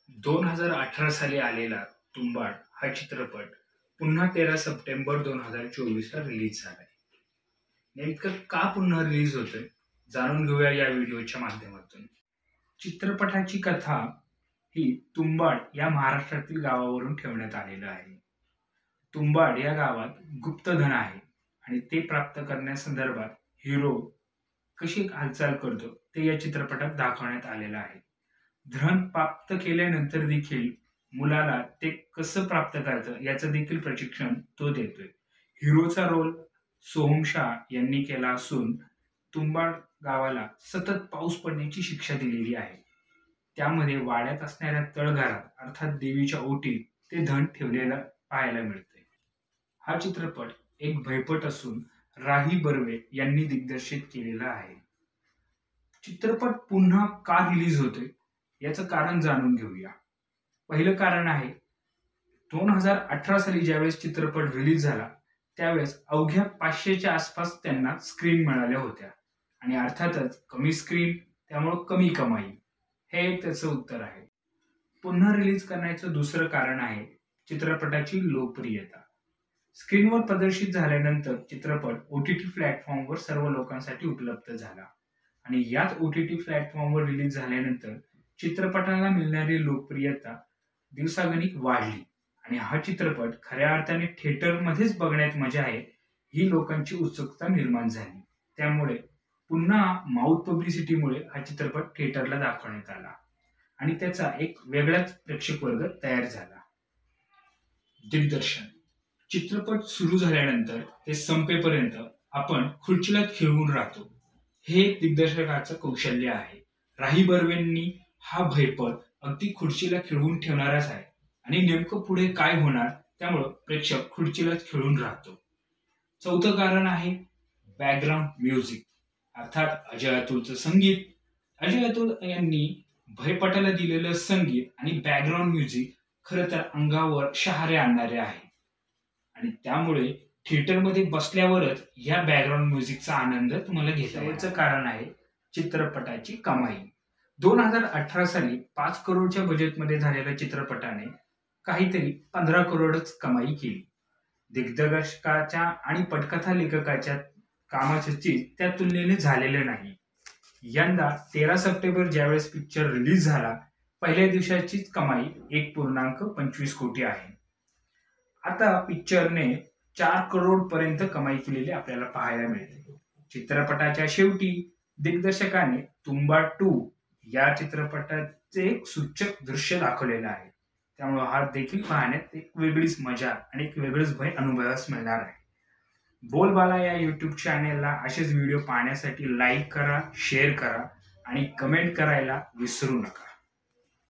2018 साली आलेला तुंबाड हा चित्रपट पुन्हा 13 सप्टेंबर 2024 ला रिलीज झालाय. नेमकं का पुन्हा रिलीज होतोय जाणून घेऊया या व्हिडिओच्या माध्यमातून. चित्रपटाची कथा ही तुंबाड या महाराष्ट्रातील गावावरून ठेवण्यात आलेलं आहे. तुंबाड या गावात गुप्तधन आहे आणि ते प्राप्त करण्यासंदर्भात हिरो कशी हालचाल करतो ते या चित्रपटात दाखवण्यात आलेलं आहे. धन प्राप्त केल्यानंतर देखील मुलाला ते कसं प्राप्त करायचं याचं देखील प्रशिक्षण तो देतोय. हिरोचा रोल सोहम शाह यांनी केला असून तुंबाड गावाला सतत पाऊस पडण्याची शिक्षा दिलेली आहे. त्यामध्ये वाड्यात असणाऱ्या तळघरात अर्थात देवीच्या ओटीत ते धन ठेवलेलं पाहायला मिळते. हा चित्रपट एक भयपट असून राही बर्वे यांनी दिग्दर्शित केलेला आहे. चित्रपट पुन्हा का रिलीज होतोय याचं कारण जाणून घेऊया. पहिलं कारण आहे 2018 साली ज्यावेळेस चित्रपट रिलीज झाला त्यावेळेस अवघ्या 500च्या आसपास त्यांना स्क्रीन मिळाल्या होत्या आणि अर्थातच कमी स्क्रीन त्यामुळे कमी कमाई, हे त्याचं उत्तर आहे. पुन्हा रिलीज करण्याचं दुसरं कारण आहे चित्रपटाची लोकप्रियता. स्क्रीनवर प्रदर्शित झाल्यानंतर चित्रपट OTT प्लॅटफॉर्मवर सर्व लोकांसाठी उपलब्ध झाला आणि याच OTT प्लॅटफॉर्मवर रिलीज झाल्यानंतर चित्रपटाला मिळणारी लोकप्रियता दिवसागणिक वाढली आणि हा चित्रपट खऱ्या अर्थाने थिएटरमध्येच बघण्यात मजा आहे ही लोकांची उत्सुकता निर्माण झाली. त्यामुळे पुन्हा माउथ पब्लिसिटीमुळे हा चित्रपट थिएटरला दाखवण्यात आला आणि त्याचा एक वेगळाच प्रेक्षक वर्ग तयार झाला. दिग्दर्शन. चित्रपट सुरू झाल्यानंतर ते संपेपर्यंत आपण खुर्चीला खिळवून राहतो, हे दिग्दर्शकाचं कौशल्य आहे. राही बर्वेंनी हा भयपट अगदी खुर्चीला खिळवून ठेवणाराच आहे आणि नेमकं पुढे काय होणार त्यामुळं प्रेक्षक खुर्चीलाच खिळून राहतो. चौथं कारण आहे बॅकग्राऊंड म्युझिक अर्थात अजय अतुलचं संगीत. अजय अतुल यांनी भयपटाला दिलेलं संगीत आणि बॅकग्राऊंड म्युझिक खरं तर अंगावर शहारे आणणारे आहे आणि त्यामुळे थिएटरमध्ये बसल्यावरच या बॅकग्राऊंड म्युझिकचा आनंद तुम्हाला घेता येईल. याचं कारण आहे चित्रपटाची कमाई. 2018 साली 5 करोडच्या बजेटमध्ये झालेल्या चित्रपटाने काहीतरी 15 करोडच कमाई केली. दिग्दर्शकाच्या आणि पटकथा लेखकाच्या कामाचं चीज त्या तुलनेने झालेलं नाही. यंदा 13 सप्टेंबर ज्यावेळेस पिक्चर रिलीज झाला पहिल्या दिवसाचीच कमाई 1.25 कोटी आहे. आता पिक्चरने 4 करोड पर्यंत कमाई केलेली आपल्याला पाहायला मिळते. चित्रपटाच्या शेवटी दिग्दर्शकाने तुंबाड 2 या चित्रपटाचे एक सूचक दृश्य दाखवलेलं आहे. त्यामुळे हा देखील पाहण्यात एक वेगळीच मजा आणि एक वेगळंच भय अनुभवास मिळणार आहे. बोलबाला या YouTube चॅनेलला असेच व्हिडिओ पाहण्यासाठी लाईक करा, शेअर करा आणि कमेंट करायला विसरू नका.